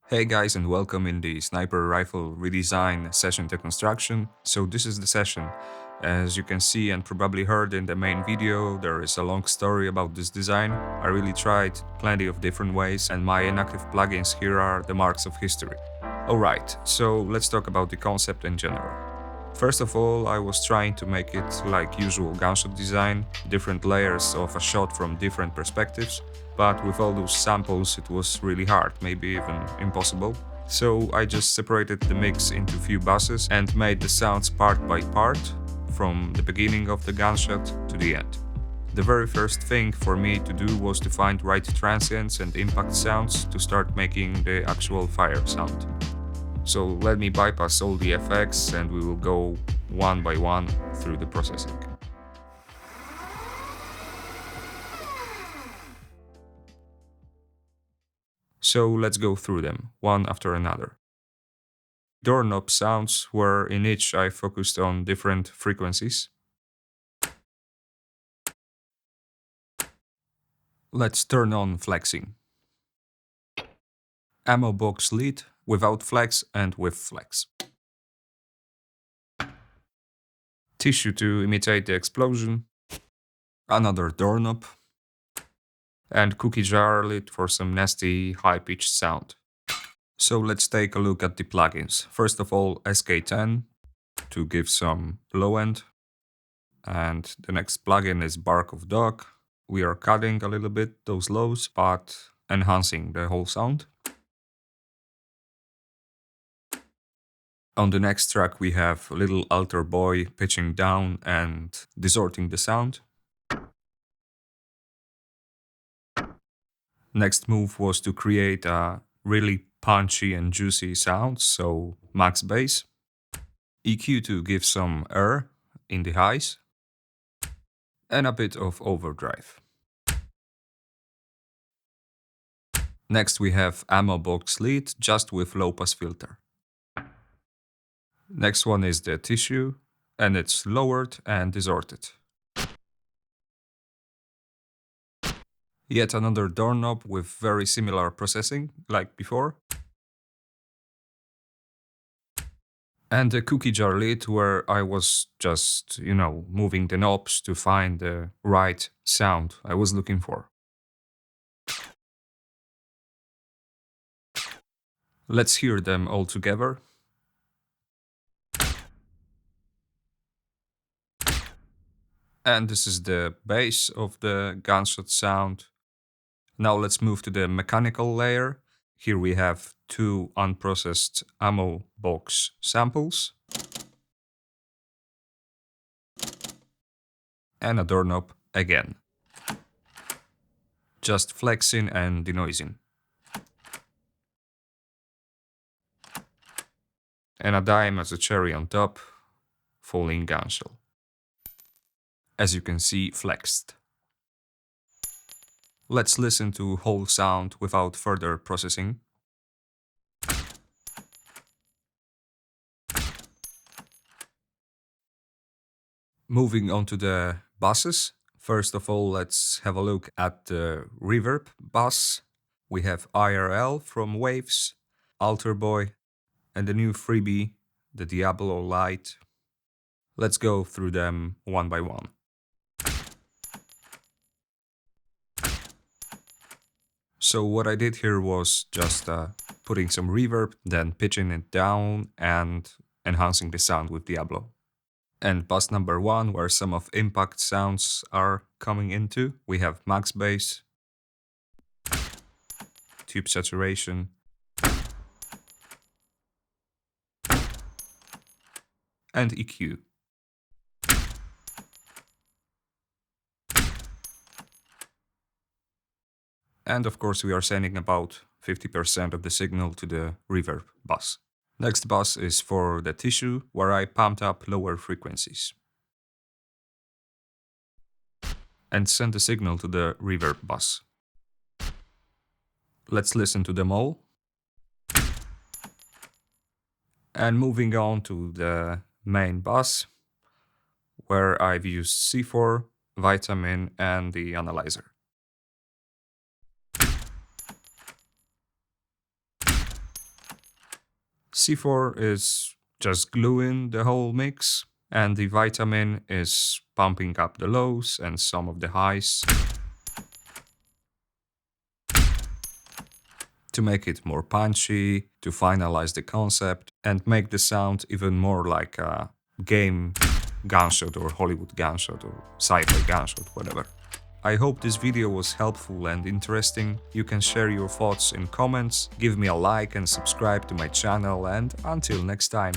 Hey guys, and welcome in the sniper rifle redesign session to construction. So this is the session. As you can see and probably heard in the main video, there is a long story about this design. I really tried plenty of different ways, and my inactive plugins here are the marks of history. Alright, so let's talk about the concept in general. First of all, I was trying to make it like usual gunshot design, different layers of a shot from different perspectives, but with all those samples it was really hard, maybe even impossible. So I just separated the mix into few buses and made the sounds part by part, from the beginning of the gunshot to the end. The very first thing for me to do was to find right transients and impact sounds to start making the actual fire sound. So let me bypass all the effects and we will go one by one through the processing. So let's go through them, one after another. Doorknob sounds where in each I focused on different frequencies. Let's turn on flexing. Ammo box lead without flex and with flex. Tissue to imitate the explosion. Another doorknob. And cookie jar lid for some nasty high-pitched sound. So let's take a look at the plugins. First of all, SK10 to give some low end. And the next plugin is Bark of Dog. We are cutting a little bit those lows, but enhancing the whole sound. On the next track we have Little Altar Boy pitching down and distorting the sound. Next move was to create a really punchy and juicy sound, so max bass. EQ to give some air in the highs. And a bit of overdrive. Next we have ammo box lead just with low pass filter. Next one is the tissue, and it's lowered and distorted. Yet another doorknob with very similar processing like before. And the cookie jar lid where I was just, moving the knobs to find the right sound I was looking for. Let's hear them all together. And this is the base of the gunshot sound. Now let's move to the mechanical layer. Here we have two unprocessed ammo box samples. And a doorknob again. Just flexing and denoising. And a dime as a cherry on top, falling gunshot. As you can see, flexed. Let's listen to whole sound without further processing. Moving on to the buses. First of all, let's have a look at the reverb bus. We have IRL from Waves, Altar Boy, and the new freebie, the Diablo Light. Let's go through them one by one. So what I did here was just putting some reverb, then pitching it down and enhancing the sound with Diablo. And bus number 1, where some of impact sounds are coming into, we have max bass, tube saturation, and EQ. And of course we are sending about 50% of the signal to the reverb bus. Next bus is for the tissue, where I pumped up lower frequencies. And send the signal to the reverb bus. Let's listen to them all. And moving on to the main bus, where I've used C4, Vitamin, and the analyzer. C4 is just gluing the whole mix, and the vitamin is pumping up the lows and some of the highs to make it more punchy, to finalize the concept, and make the sound even more like a game gunshot or Hollywood gunshot or sci-fi gunshot, whatever. I hope this video was helpful and interesting. You can share your thoughts in comments, give me a like and subscribe to my channel, and until next time.